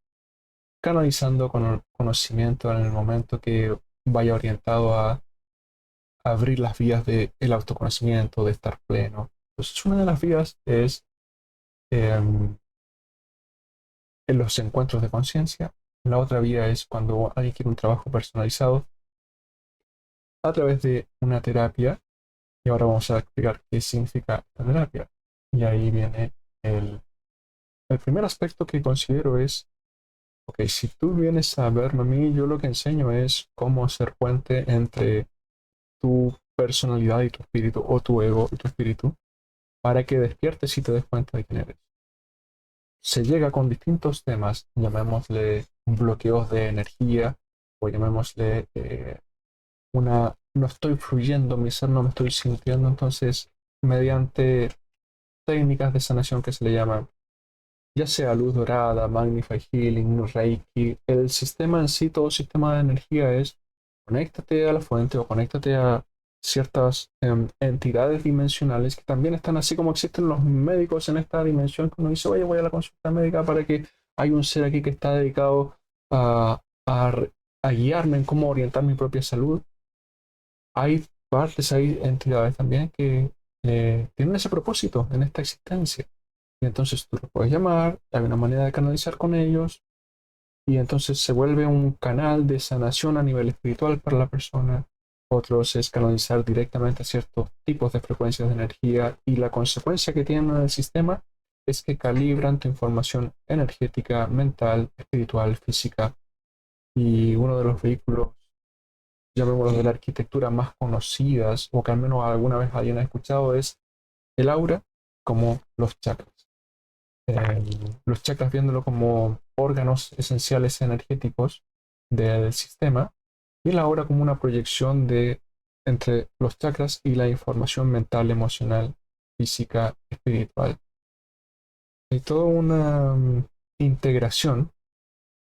canalizando con el conocimiento en el momento que vaya orientado a abrir las vías del autoconocimiento, de estar pleno. Entonces, una de las vías es en los encuentros de conciencia. La otra vía es cuando alguien quiere un trabajo personalizado a través de una terapia. Y ahora vamos a explicar qué significa la terapia. Y ahí viene el primer aspecto que considero es, ok, si tú vienes a verme a mí, yo lo que enseño es cómo hacer puente entre tu personalidad y tu espíritu, o tu ego y tu espíritu, para que despiertes y te des cuenta de quién eres. Se llega con distintos temas, llamémosle bloqueos de energía, o llamémosle no estoy fluyendo, mi ser no me estoy sintiendo, entonces mediante técnicas de sanación que se le llaman, ya sea luz dorada, Magnify Healing, Reiki, el sistema en sí, todo sistema de energía es conéctate a la fuente o conéctate a ciertas entidades dimensionales que también están, así como existen los médicos en esta dimensión, que uno dice, oye, voy a la consulta médica para que hay un ser aquí que está dedicado a guiarme en cómo orientar mi propia salud. Hay partes, hay entidades también que tienen ese propósito en esta existencia. Y entonces tú los puedes llamar, hay una manera de canalizar con ellos, y entonces se vuelve un canal de sanación a nivel espiritual para la persona. Otros es canalizar directamente a ciertos tipos de frecuencias de energía, y la consecuencia que tienen en el sistema es que calibran tu información energética, mental, espiritual, física. Y uno de los vehículos, llamémoslo de la arquitectura más conocidas, o que al menos alguna vez alguien ha escuchado, es el aura como los chakras. Eh, los chakras viéndolo como órganos esenciales energéticos del sistema y el aura como una proyección de entre los chakras y la información mental, emocional, física, espiritual. Hay toda una integración,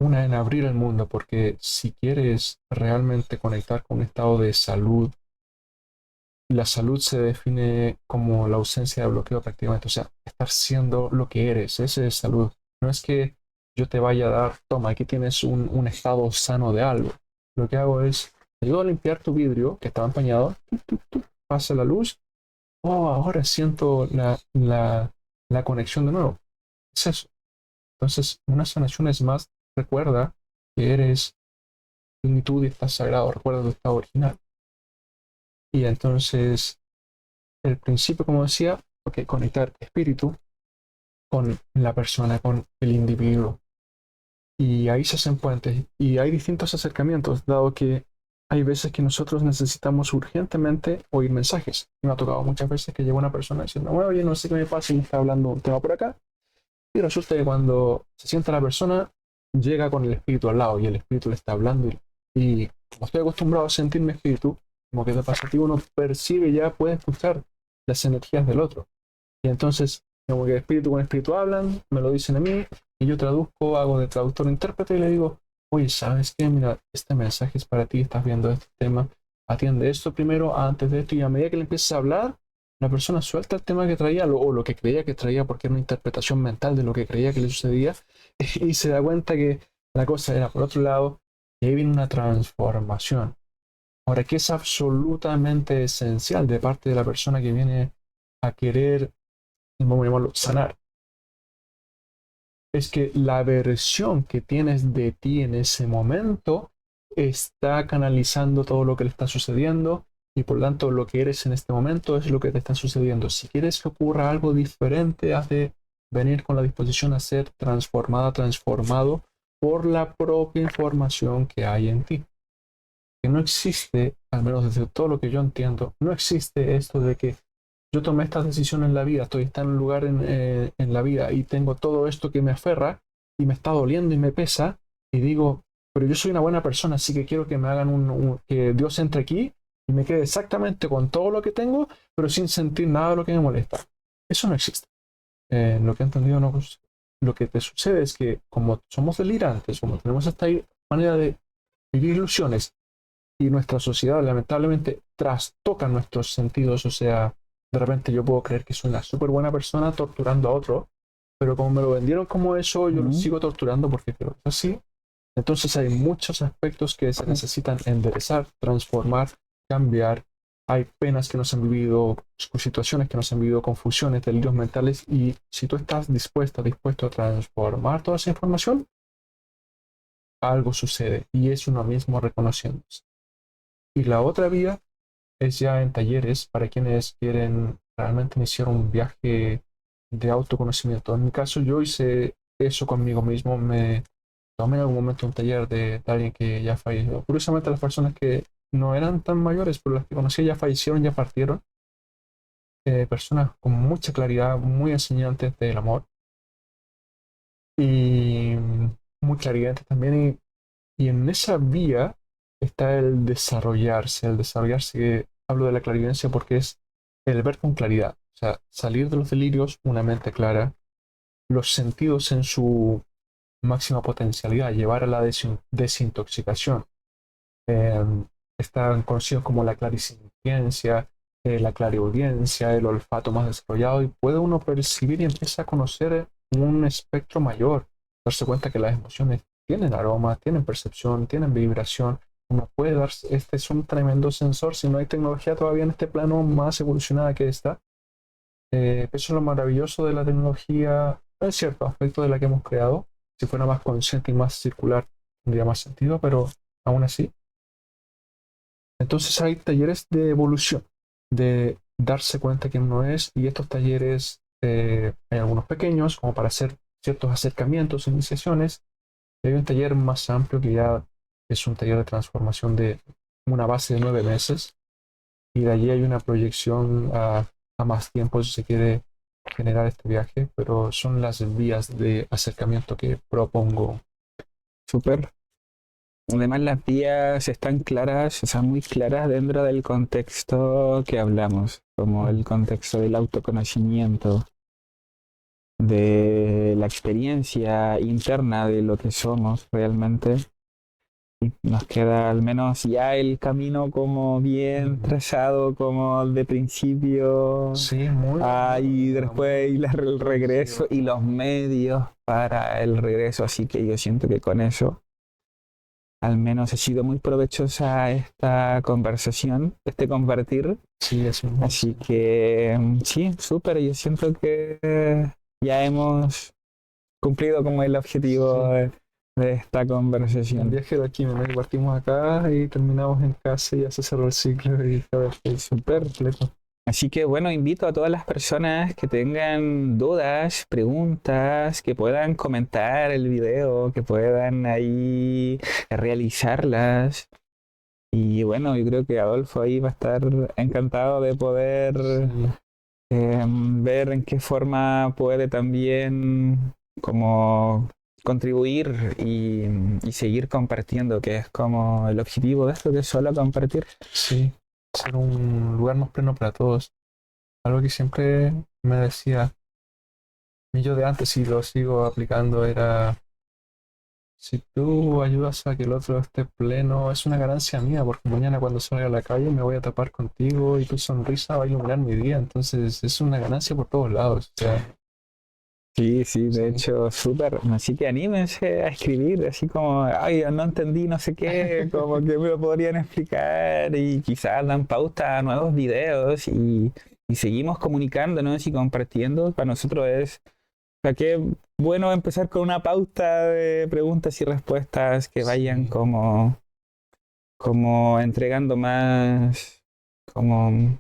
una en abrir el mundo, porque si quieres realmente conectar con un estado de salud, la salud se define como la ausencia de bloqueo prácticamente, o sea, estar siendo lo que eres, ese es salud. No es que yo te vaya a dar, toma, aquí tienes un estado sano de algo. Lo que hago es, te ayudo a limpiar tu vidrio que estaba empañado, pasa la luz, oh, ahora siento la conexión de nuevo. Es eso. Entonces, una sanación es más, recuerda que eres plenitud y estás sagrado, recuerda tu estado original. Y entonces, el principio, como decía, ok, conectar espíritu con la persona, con el individuo. Y ahí se hacen puentes. Y hay distintos acercamientos, dado que hay veces que nosotros necesitamos urgentemente oír mensajes. Y me ha tocado muchas veces que llega una persona diciendo, bueno, oye, no sé qué me pasa y me está hablando un tema por acá. Y resulta que cuando se sienta la persona, llega con el espíritu al lado y el espíritu le está hablando. Y como estoy acostumbrado a sentir mi espíritu, como que de pasativo uno percibe ya, puede escuchar las energías del otro. Y entonces, como que espíritu con espíritu hablan, me lo dicen a mí, y yo traduzco, hago de traductor-intérprete y le digo, oye, ¿sabes qué? Mira, este mensaje es para ti, estás viendo este tema, atiende esto primero, antes de esto, y a medida que le empieces a hablar, la persona suelta el tema que traía o lo que creía que traía porque era una interpretación mental de lo que creía que le sucedía y se da cuenta que la cosa era por otro lado y ahí viene una transformación. Ahora, que es absolutamente esencial de parte de la persona que viene a querer, vamos a llamarlo, sanar, es que la versión que tienes de ti en ese momento está canalizando todo lo que le está sucediendo y por lo tanto lo que eres en este momento es lo que te está sucediendo. Si quieres que ocurra algo diferente, has de venir con la disposición a ser transformada, transformado por la propia información que hay en ti. Que no existe, al menos desde todo lo que yo entiendo, no existe esto de que yo tomé estas decisiones en la vida, estoy en un lugar en la vida y tengo todo esto que me aferra y me está doliendo y me pesa y digo, pero yo soy una buena persona, así que quiero que me hagan que Dios entre aquí y me quede exactamente con todo lo que tengo, pero sin sentir nada de lo que me molesta. Eso no existe. Lo que he entendido no. Lo que te sucede es que como somos delirantes, como tenemos esta manera de vivir ilusiones y nuestra sociedad lamentablemente trastoca nuestros sentidos, o sea, de repente yo puedo creer que soy una súper buena persona torturando a otro, pero como me lo vendieron como eso, yo lo sigo torturando porque creo que es así. Entonces hay muchos aspectos que se necesitan enderezar, transformar, cambiar. Hay penas que nos han vivido, situaciones que nos han vivido, confusiones, delirios mentales, y si tú estás dispuesto a transformar toda esa información, algo sucede y es uno mismo reconociéndose. Y la otra vía es ya en talleres para quienes quieren realmente iniciar un viaje de autoconocimiento. En mi caso, yo hice eso conmigo mismo. Me tomé en algún momento un taller de alguien que ya falleció. Curiosamente, las personas que no eran tan mayores, pero las que conocí ya fallecieron, ya partieron. Personas con mucha claridad, muy enseñantes del amor y muy clarividentes también. Y en esa vía está el desarrollarse. El desarrollarse, que hablo de la clarividencia porque es el ver con claridad. O sea, salir de los delirios, una mente clara, los sentidos en su máxima potencialidad, llevar a la desintoxicación. Eh, Están conocidos como la clarisintiencia, la clariaudiencia, el olfato más desarrollado, y puede uno percibir y empieza a conocer un espectro mayor, darse cuenta que las emociones tienen aroma, tienen percepción, tienen vibración. Uno puede darse, este es un tremendo sensor, si no hay tecnología todavía en este plano más evolucionada que esta. Eso es lo maravilloso de la tecnología, en cierto aspecto de la que hemos creado. Si fuera más consciente y más circular, tendría más sentido, pero aún así. Entonces hay talleres de evolución, de darse cuenta quién uno es, y estos talleres hay algunos pequeños, como para hacer ciertos acercamientos, iniciaciones. Y hay un taller más amplio que ya es un taller de transformación de una base de 9 meses. Y de allí hay una proyección a más tiempo si se quiere generar este viaje, pero son las vías de acercamiento que propongo. Súper. Además, las vías están claras, o sea, muy claras dentro del contexto que hablamos, como el contexto del autoconocimiento, de la experiencia interna de lo que somos realmente. Y nos queda al menos ya el camino como bien trazado, como de principio Sí, muy y después el regreso y los medios para el regreso. Así que yo siento que con eso al menos ha sido muy provechosa esta conversación, este compartir. Sí, es Así que sí, súper. Yo siento que ya hemos cumplido como el objetivo de esta el conversación. viaje de aquí, ¿no? Partimos acá y terminamos en casa y ya se cerró el ciclo y cada vez es súper completo. Así que bueno, invito a todas las personas que tengan dudas, preguntas, que puedan comentar el video, que puedan ahí realizarlas. Y bueno, yo creo que Adolfo ahí va a estar encantado de poder ver en qué forma puede también como contribuir y seguir compartiendo, que es como el objetivo de esto, que es solo compartir. Sí, ser un lugar más pleno para todos. Algo que siempre me decía mi yo de antes y lo sigo aplicando era, si tú ayudas a que el otro esté pleno, es una ganancia mía, porque mañana cuando salga a la calle me voy a tapar contigo y tu sonrisa va a iluminar mi día, entonces es una ganancia por todos lados. O sea, Sí, sí, de hecho, súper. Así que anímense a escribir, así como, ay, no entendí, no sé qué, como que me lo podrían explicar y quizás dan pauta a nuevos videos y seguimos comunicándonos y compartiendo. Para nosotros es, o sea, qué bueno empezar con una pauta de preguntas y respuestas que vayan como entregando más, como,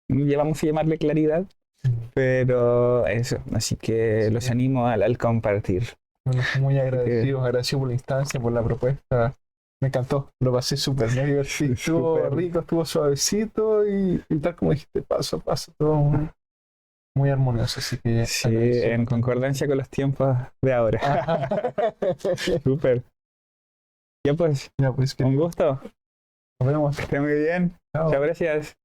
vamos a llamarle claridad. Pero eso, así que los animo al compartir. bueno, muy agradecido por la instancia, por la propuesta. Me encantó, lo pasé súper, me divertí, estuvo Súper. rico, estuvo suavecito y tal como dijiste, paso a paso, todo muy armonioso, así que Sí, agradecido. en concordancia con los tiempos de ahora. Ajá. Súper. Ya pues, Ya, pues que un gusto. nos vemos. Que esté muy bien. Chao. Muchas gracias.